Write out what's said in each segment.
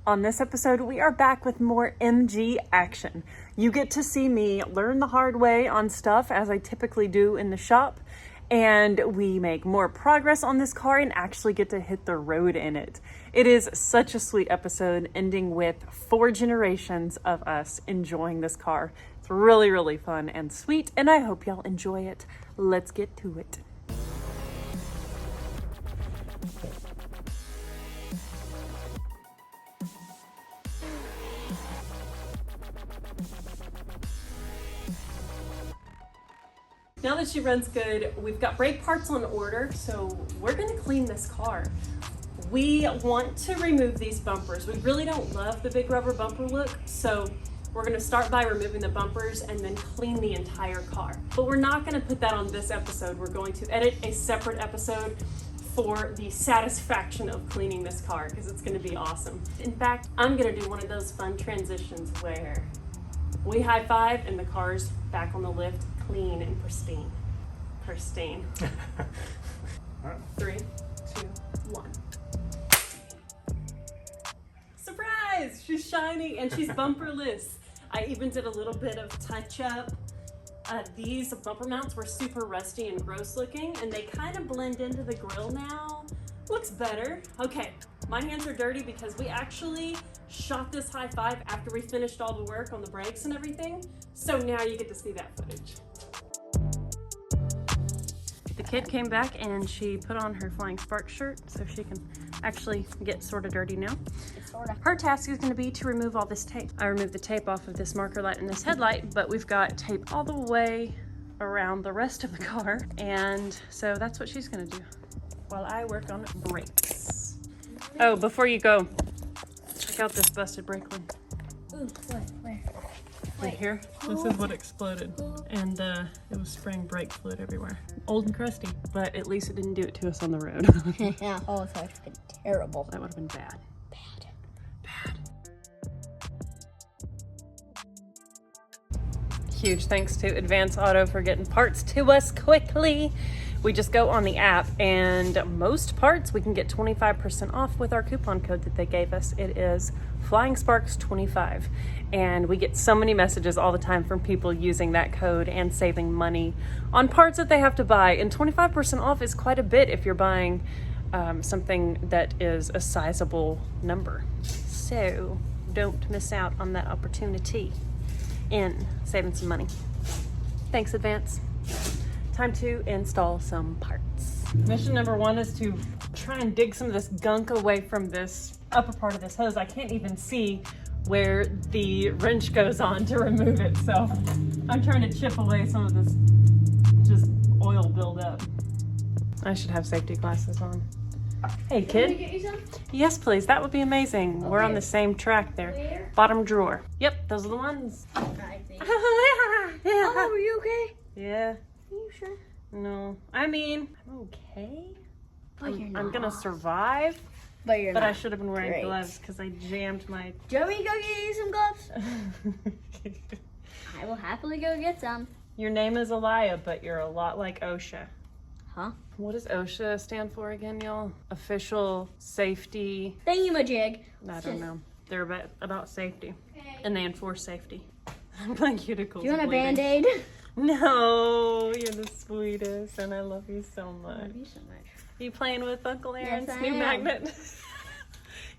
On this episode, we are back with more MG action. You get to see me learn the hard way on stuff as I typically do in the shop, and we make more progress on this car and actually get to hit the road in it. It is such a sweet episode, ending with 4 generations of us enjoying this car. It's really, really fun and sweet, and I hope y'all enjoy it. Let's get to it. Now that she runs good, we've got brake parts on order, so we're gonna clean this car. We want to remove these bumpers. We really don't love the big rubber bumper look, so we're gonna start by removing the bumpers and then clean the entire car. But we're not gonna put that on this episode. We're going to edit a separate episode for the satisfaction of cleaning this car, because it's gonna be awesome. In fact, I'm gonna do one of those fun transitions where we high five and the car's back on the lift, clean and pristine. Pristine. 3, 2, 1. Surprise! She's shiny and she's bumperless. I even did a little bit of touch up. These bumper mounts were super rusty and gross looking, and they kind of blend into the grill now. Looks better. Okay, my hands are dirty because we actually shot this high five after we finished all the work on the brakes and everything. So now you get to see that footage. The kid came back and she put on her Flying Sparks shirt so she can actually get sort of dirty now. Her task is going to be to remove all this tape. I removed the tape off of this marker light and this headlight, but we've got tape all the way around the rest of the car, and so that's what she's going to do while I work on brakes. Oh, before you go, check out this busted Brakleen. Ooh, where? Right here. This is what exploded, and it was spraying brake fluid everywhere. Old and crusty, but at least it didn't do it to us on the road. Yeah. Oh, so it's been terrible. That would have been bad. Huge thanks to CRC Auto for getting parts to us quickly. We just go on the app, and most parts we can get 25% off with our coupon code that they gave us. It is Flying Sparks 25, and we get so many messages all the time from people using that code and saving money on parts that they have to buy. And 25% off is quite a bit if you're buying something that is a sizable number. So don't miss out on that opportunity in saving some money. Thanks, CRC. Time to install some parts. Mission number 1 is to try and dig some of this gunk away from this upper part of this hose. I can't even see where the wrench goes on to remove it, so I'm trying to chip away some of this just oil buildup. I should have safety glasses on. Hey, kid. Can I get you some? Yes, please. That would be amazing. Okay. We're on the same track there. Where? Bottom drawer. Yep, those are the ones. I think. Yeah. Oh, are you okay? Yeah. Are you sure? No. I mean, I'm okay. But you're not. I'm gonna survive. But you're But not. I should have been wearing Great. gloves because I jammed my... Do you want me to go get you some gloves? I will happily go get some. Your name is Elia, but you're a lot like OSHA. Huh? What does OSHA stand for again, y'all? Official Safety... Thingy-majig. I don't know. They're about safety. Okay. And they enforce safety. My cuticles Do you want a bleeding. Band-Aid? No, you're the sweetest, and I love you so much. I love you so much. You playing with Uncle Aaron's Yes, I new am. magnet?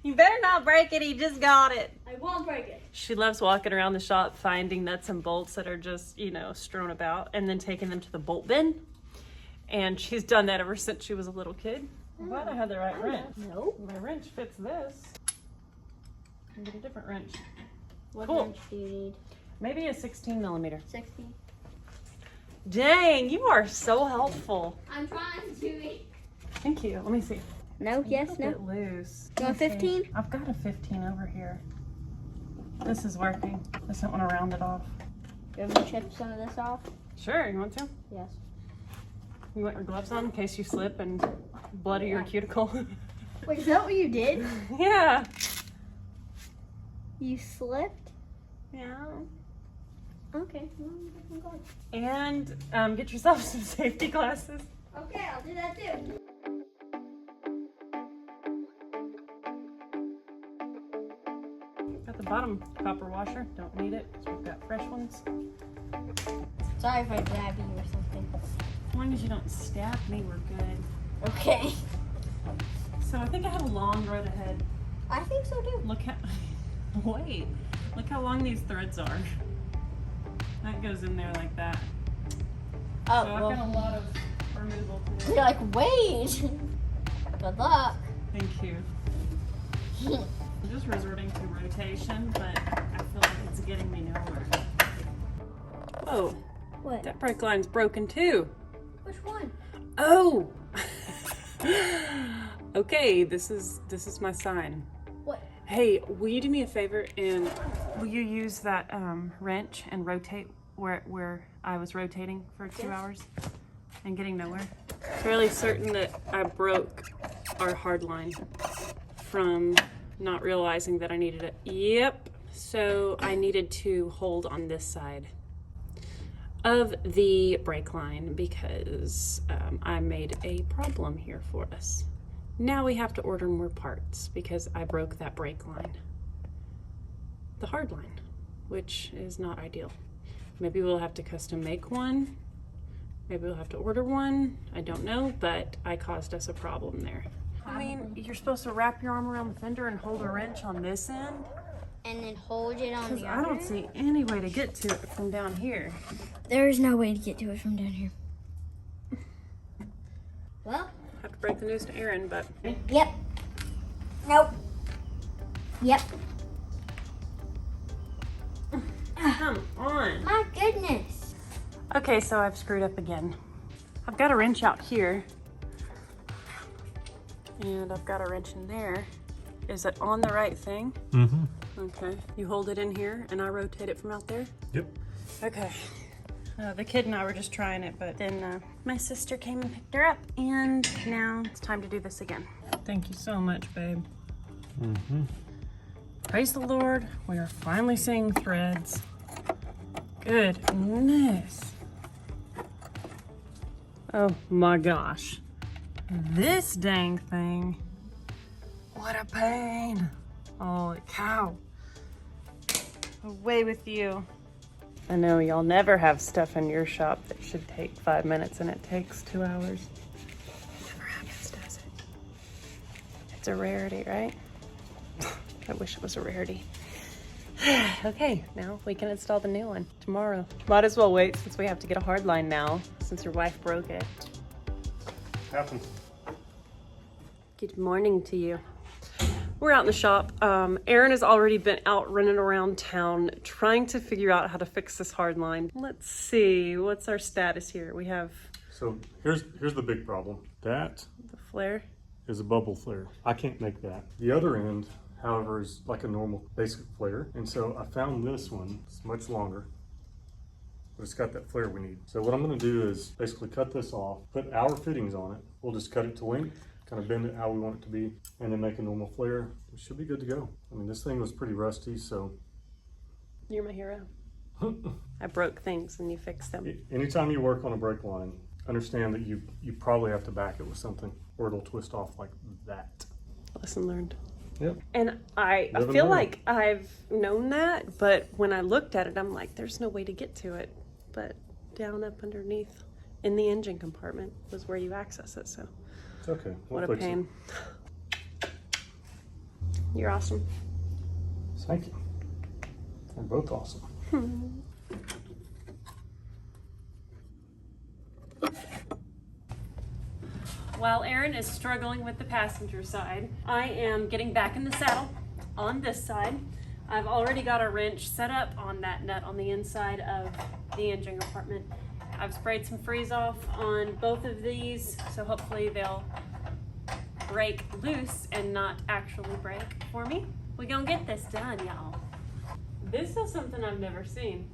You better not break it, he just got it. I won't break it. She loves walking around the shop finding nuts and bolts that are just, you know, strewn about, and then taking them to the bolt bin. And she's done that ever since she was a little kid. I'm glad I had the right wrench. No. My wrench fits this. I can get a different wrench. What Cool. wrench do you need? Maybe a 16 millimeter. 16. Dang, you are so helpful. I'm trying to. Thank you. Let me see. No, yes, It's a no. bit loose. You want Let me see. 15? I've got a 15 over here. This is working. I just don't want to round it off. Do you want me to chip some of this off? Sure, you want to? Yes. You want your gloves on in case you slip and bloody your Yeah. cuticle? Wait, is that what you did? Yeah. You slipped? Yeah. Okay. Well, I'm going. And get yourself some safety glasses. Okay, I'll do that too. Got the bottom copper washer. Don't need it because we've got fresh ones. Sorry if I grab you or something. As long as you don't stab me, we're good. Okay. So I think I have a long road ahead. I think so too. Look how, wait, look how long these threads are. That goes in there like that. Oh, So I've got a lot of removal to do. You're like, wait. Good luck. Thank you. I'm just resorting to rotation, but I feel like it's getting me nowhere. Whoa, What? that brake line's broken too. Which one? Oh! Okay, this is my sign. What? Hey, will you do me a favor and will you use that wrench and rotate where I was rotating for 2 hours and getting nowhere? It's really certain that I broke our hard line from not realizing that I needed it. Yep, so I needed to hold on this side of the brake line because I made a problem here for us. Now we have to order more parts because I broke that brake line, the hard line, which is not ideal. Maybe we'll have to custom make one. Maybe we'll have to order one. I don't know, but I caused us a problem there. I mean, you're supposed to wrap your arm around the fender and hold a wrench on this end. And then hold it on the other. I don't see any way to get to it from down here. There is no way to get to it from down here. Well. Have to break the news to Aaron, but. Yep. Nope. Yep. Come on. My goodness. Okay, so I've screwed up again. I've got a wrench out here. And I've got a wrench in there. Is it on the right thing? Mm-hmm. Okay. You hold it in here and I rotate it from out there? Yep. Okay. The kid and I were just trying it, but then my sister came and picked her up, and now it's time to do this again. Thank you so much, babe. Mm-hmm. Praise the Lord, we are finally seeing threads. Goodness. Oh my gosh. This dang thing. What a pain. Holy cow. Away with you. I know y'all never have stuff in your shop that should take 5 minutes and it takes 2 hours. Never happens, does it? It's a rarity, right? I wish it was a rarity. Okay, now we can install the new one tomorrow. Might as well wait since we have to get a hard line now, since your wife broke it. Happens. Good morning to you. We're out in the shop. Aaron has already been out running around town trying to figure out how to fix this hard line. Let's see, what's our status here? We have So here's the big problem. That the flare. is a bubble flare. I can't make that. The other end, however, is like a normal basic flare. And so I found this one. It's much longer, but it's got that flare we need. So what I'm gonna do is basically cut this off, put our fittings on it. We'll just cut it to length, kind of bend it how we want it to be, and then make a normal flare. It should be good to go. I mean, this thing was pretty rusty, so. You're my hero. I broke things and you fixed them. Anytime you work on a brake line, understand that you probably have to back it with something or it'll twist off like that. Lesson learned. Yep. And I Live and feel learn. like I've known that, but when I looked at it, I'm like, there's no way to get to it. But down up underneath in the engine compartment was where you access it, so. It's okay. We'll What a fix it. pain. You're awesome. Thank you. We're both awesome. While Aaron is struggling with the passenger side, I am getting back in the saddle on this side. I've already got a wrench set up on that nut on the inside of the engine compartment. I've sprayed some freeze off on both of these, so hopefully they'll break loose and not actually break for me. We're gonna get this done, y'all. This is something I've never seen.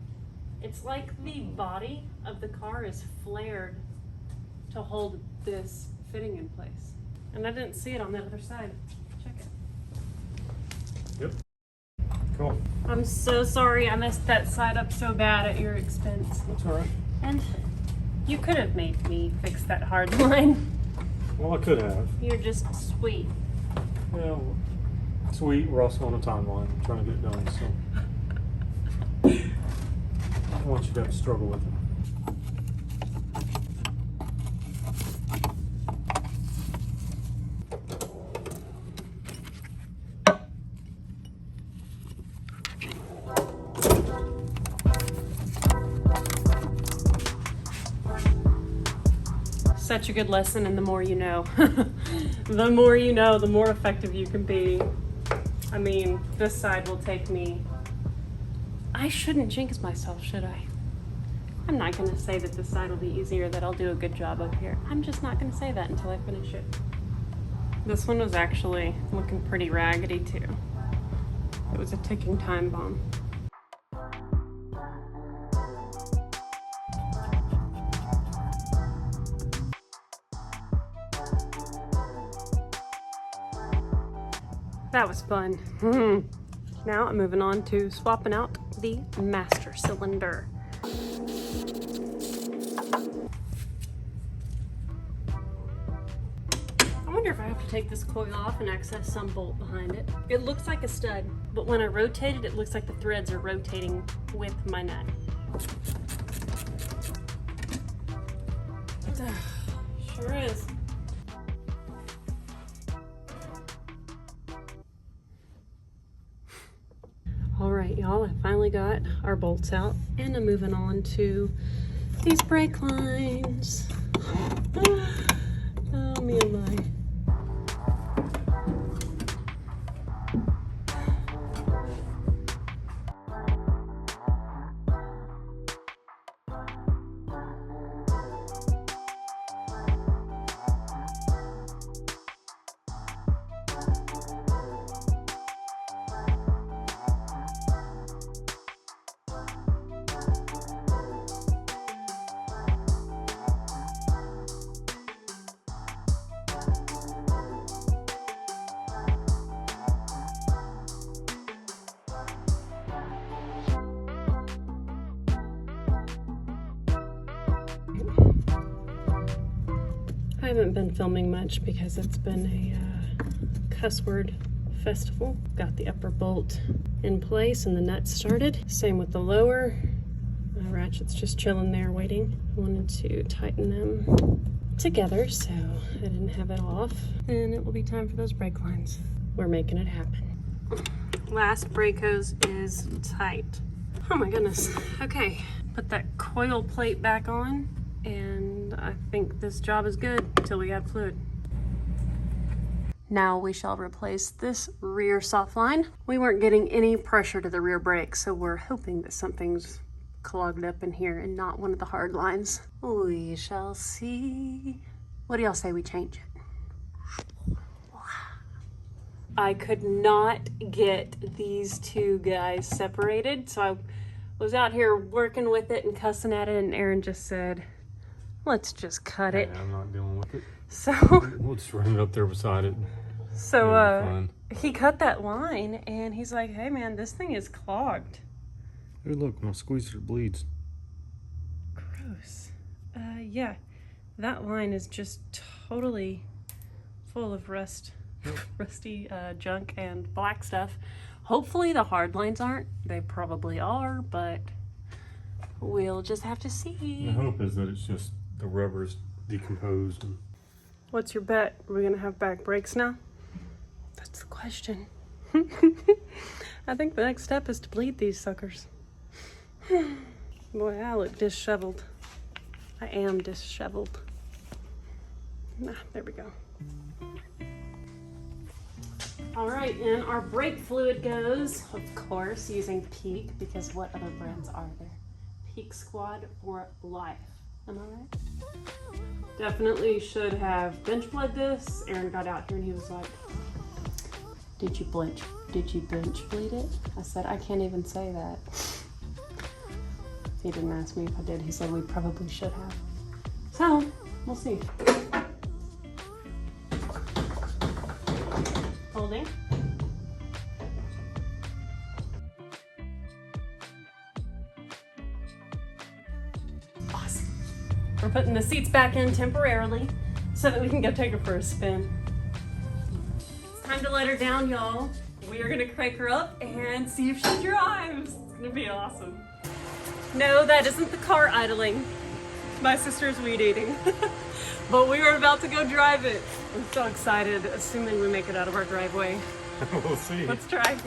It's like the body of the car is flared to hold this fitting in place. And I didn't see it on the other side. Check it. Yep. Cool. I'm so sorry I messed that side up so bad at your expense. That's all right. And you could have made me fix that hard line. Well, I could have. You're just sweet. Well, Sweet, we're also on a timeline. I'm trying to get it done, so I don't want you to have to struggle with it. Such a good lesson, and the more you know. The more you know, the more effective you can be. I mean, this side will take me... I shouldn't jinx myself, should I? I'm not going to say that this side will be easier, that I'll do a good job up here. I'm just not going to say that until I finish it. This one was actually looking pretty raggedy too. It was a ticking time bomb. That was fun. Now I'm moving on to swapping out the master cylinder. I wonder if I have to take this coil off and access some bolt behind it. It looks like a stud, but when I rotate it, it looks like the threads are rotating with my nut. Sure is. All right, y'all, I finally got our bolts out, and I'm moving on to these brake lines. Oh, me and my. I haven't been filming much because it's been a cuss word festival. Got the upper bolt in place and the nuts started. Same with the lower. Ratchet's just chilling there waiting. I wanted to tighten them together so I didn't have it off. And it will be time for those brake lines. We're making it happen. Last brake hose is tight. Oh my goodness. Okay, put that coil plate back on, and I think this job is good until we add fluid. Now we shall replace this rear soft line. We weren't getting any pressure to the rear brake, so we're hoping that something's clogged up in here and not one of the hard lines. We shall see. What do y'all say we change it? I could not get these two guys separated, so I was out here working with it and cussing at it, and Aaron just said, let's just cut it. Yeah, I'm not dealing with it. So We'll just run it up there beside it. So he cut that line, and he's like, hey man, this thing is clogged. Hey, look, when I squeeze it, it bleeds. Gross. Yeah, that line is just totally full of rusty junk and black stuff. Hopefully the hard lines aren't. They probably are, but we'll just have to see. The hope is that it's just the rubber's decomposed. And... What's your bet? Are we gonna have back brakes now? That's the question. I think the next step is to bleed these suckers. Boy, I look disheveled. I am disheveled. There we go. All right, and our brake fluid goes, of course, using Peak, because what other brands are there? Peak Squad for life. Am I right? Definitely should have bench bled this. Aaron got out here and he was like, did you bench bleed it? I said, I can't even say that. He didn't ask me if I did. He said we probably should have. So, we'll see. Holding. Awesome. We're putting the seats back in temporarily so that we can go take her for a spin. It's time to let her down, y'all. we are gonna crank her up and see if she drives. It's gonna be awesome. No, that isn't the car idling. My sister's weed eating. But we are about to go drive it. I'm so excited, assuming we make it out of our driveway. We'll see. Let's try.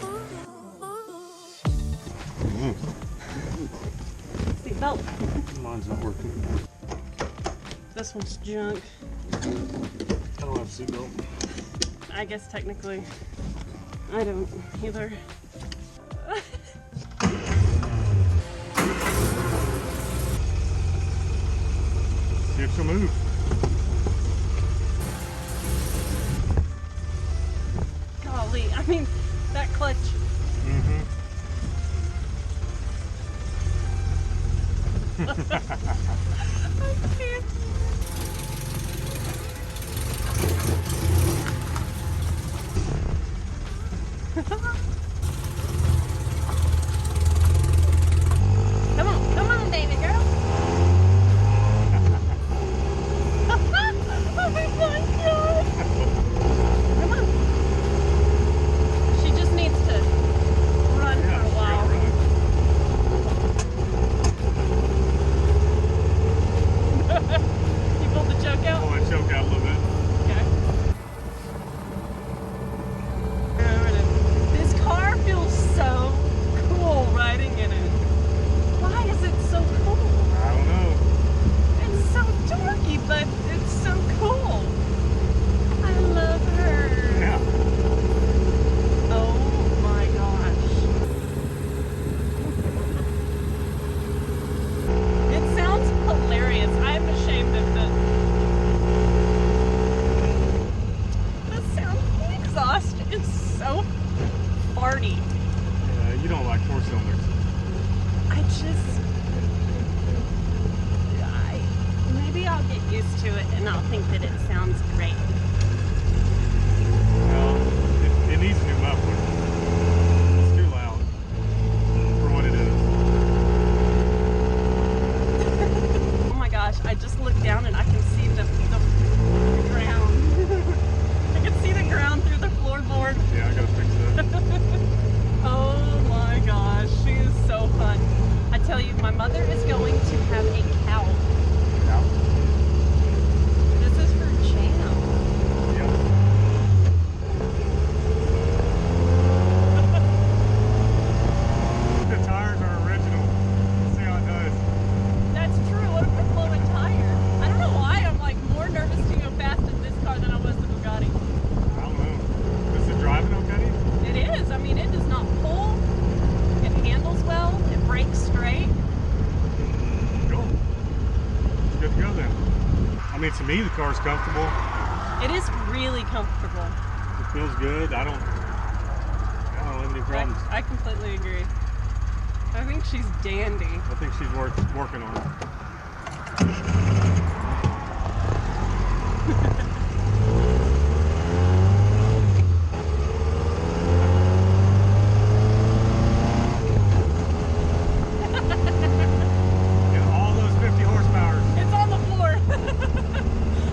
Seatbelt. Mine's not working. This one's junk. I don't have a seatbelt. I guess technically, I don't either. See if she'll move. Golly, I mean, that clutch. Mm-hmm. I can't. Come on, baby girl. Oh my God. Come on. She just needs to run for a while. You pulled the choke out? Pull that choke out a little bit. Okay. This car feels so cool riding in it. Why is it so cool? I don't know. It's so dorky, but it's so cool. I love her. Yeah. Oh my gosh. It sounds hilarious. I'm ashamed of this. The sound of the exhaust is so farty. Yeah, you don't like 4 cylinders. Maybe I'll get used to it and I'll think that it sounds great. Well, it needs a new muffler. It's too loud for what it is. Oh my gosh, I just looked down and I can see the ground. I can see the ground through the floorboard. Yeah, I gotta fix that. Oh my gosh, she is so fun. I tell you, my mother is going to have a cow. Yeah. This is her channel. Yeah. The tires are original. Let's see how it does. That's true. What if I blow a tire? I don't know why I'm like more nervous to go fast in this car than I was the Bugatti. I don't know. Is it driving okay? It is. I mean, it does not pull. It handles well. It brakes straight. Cool. It's good to go then. I mean, to me, the car's comfortable. It is really comfortable. It feels good. I don't have any problems. I completely agree. I think she's dandy. I think she's worth working on. Get all those 50 horsepower. It's on the floor.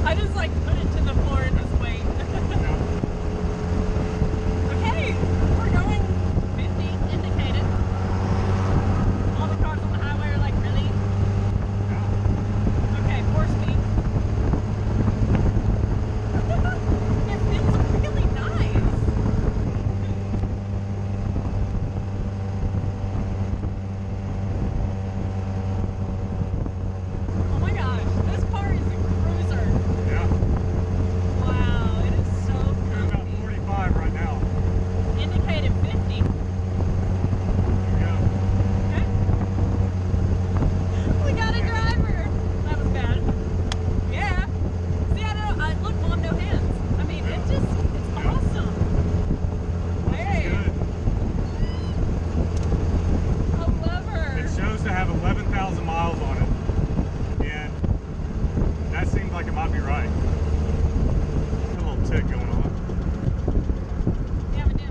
I just like put it to the floor and just wait. Okay, we're going 50 indicated. All the cars on the highway are like, really? Okay, 4 speed. It feels really nice. Oh my gosh, this car is a cruiser. Yeah. Wow, it is so Doing about comfy. 45 right now. Indicated 50. There you go. Okay. We got a driver. That was bad. Yeah. See, look, Mom, no hands. I mean, it's Yeah. awesome. Hey, Good. I love her. It shows to have 11,000 miles on it. And that seems like it might be right. Got a little tick going on. Yeah, we do.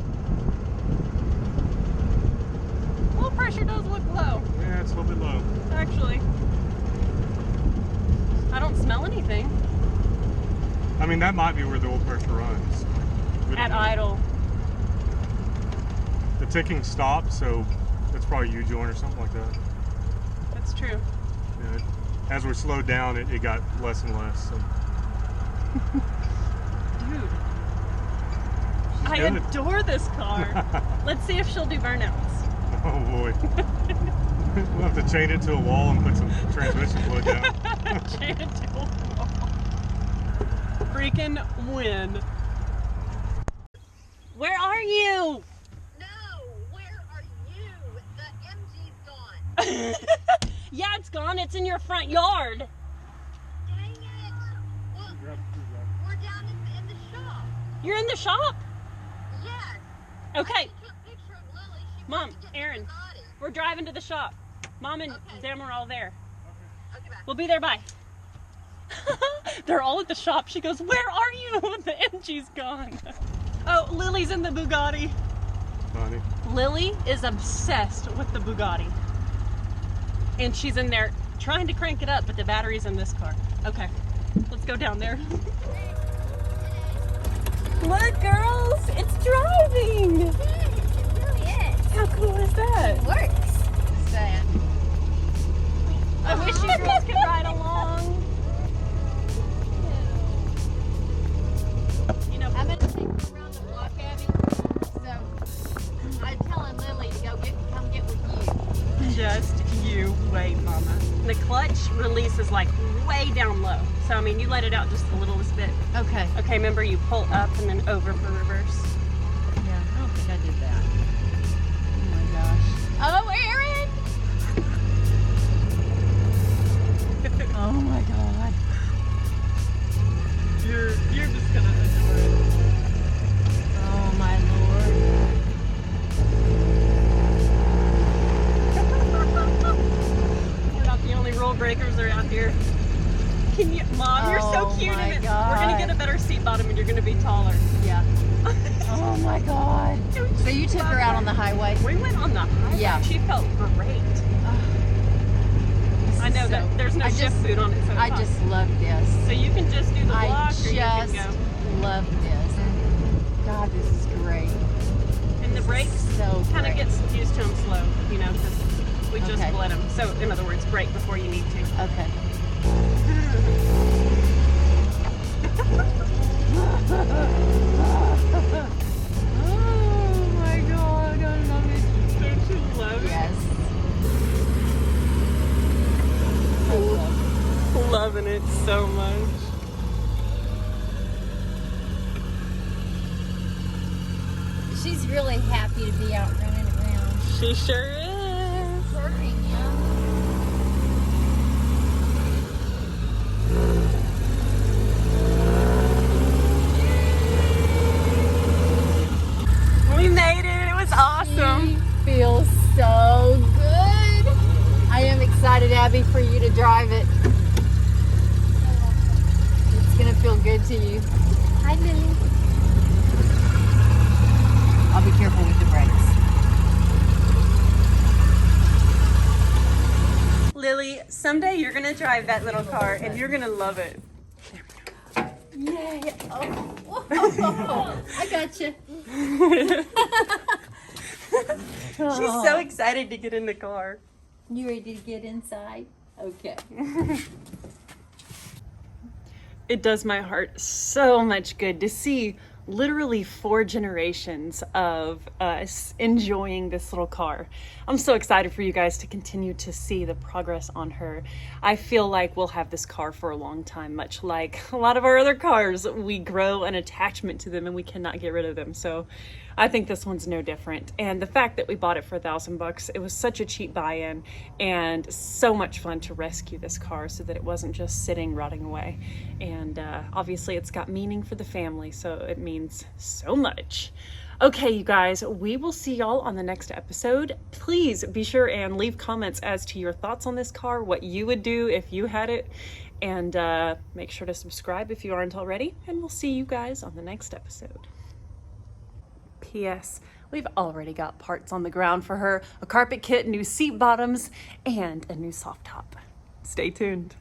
Oil pressure does look low, Yeah, it's a little bit low. actually. I don't smell anything I mean, that might be where the oil pressure runs. We don't at know. idle. the ticking stopped, so that's probably a U-joint or something like that. That's true. Yeah, as we slowed down, it got less and less. So. Dude, She's I good. adore this car. Let's see if she'll do burnouts. Oh boy. We'll have to chain it to a wall and put some transmission fluid down. Chain it to a wall. Freaking win. Where are you? No, where are you? The MG's gone. Yeah, it's gone. It's in your front yard. Dang it. Well, we're down in the shop. You're in the shop? Yes. Okay. I took a picture of Lily. She Mom, wants to get Aaron, the body. we're driving to the shop. Mom and Okay. them are all there. Okay, bye. We'll be there, bye. They're all at the shop. She goes, where are you? The MG's gone. Oh, Lily's in the Bugatti. Funny. Lily is obsessed with the Bugatti. And she's in there trying to crank it up, but the battery's in this car. Okay, let's go down there. Look, girls, it's driving. It really is. How cool is that? It works. Sad. I wish you girls could ride along. You know, I'm going to take you around the block, Abby. So, I'm telling Lily to come get with you. just you wait, Mama. The clutch release is like way down low. So, I mean, you let it out just the littlest bit. Okay. Okay, remember you pull up and then over for reverse. Yeah, I don't think I did that. Oh my gosh. Oh, Aaron! Oh my god. You're just gonna adore it. Oh my lord. We're not the only rule breakers around here. Can you, Mom? You're so Oh cute my in it. We're gonna get a God. better seat bottom, and you're gonna be taller. Yeah. Oh my god. So you took her out on the highway? We went on the highway. Yeah. She felt great. I know that there's no shift boot on it, so it's I fine. just love this. So you can just do the block, I or you can just go. love this. God, this is great. And the brakes So kind of great. gets used to them slow, you know, because we just Okay. bled them. So in other words, brake before you need to. Okay. Oh my god, I love it. Don't you love Yes. it? Loving it so much. She's really happy to be out running around. She sure is. Purring, yeah. We made it. It was awesome. She feels so good. I am excited, Abby, for you to drive it. It's gonna feel good to you. Hi, Lily. I'll be careful with the brakes. Lily, someday you're going to drive that little car and you're going to love it. Yay! Oh, I got you. She's so excited to get in the car. You ready to get inside? Okay. It does my heart so much good to see literally 4 generations of us enjoying this little car. I'm so excited for you guys to continue to see the progress on her. I feel like we'll have this car for a long time, much like a lot of our other cars. We grow an attachment to them and we cannot get rid of them. So I think this one's no different. And the fact that we bought it for $1,000, it was such a cheap buy-in and so much fun to rescue this car so that it wasn't just sitting rotting away. And obviously it's got meaning for the family, so it means so much. Okay, you guys, we will see y'all on the next episode. Please be sure and leave comments as to your thoughts on this car, what you would do if you had it, and make sure to subscribe if you aren't already, and we'll see you guys on the next episode. P.S. We've already got parts on the ground for her, a carpet kit, new seat bottoms, and a new soft top. Stay tuned.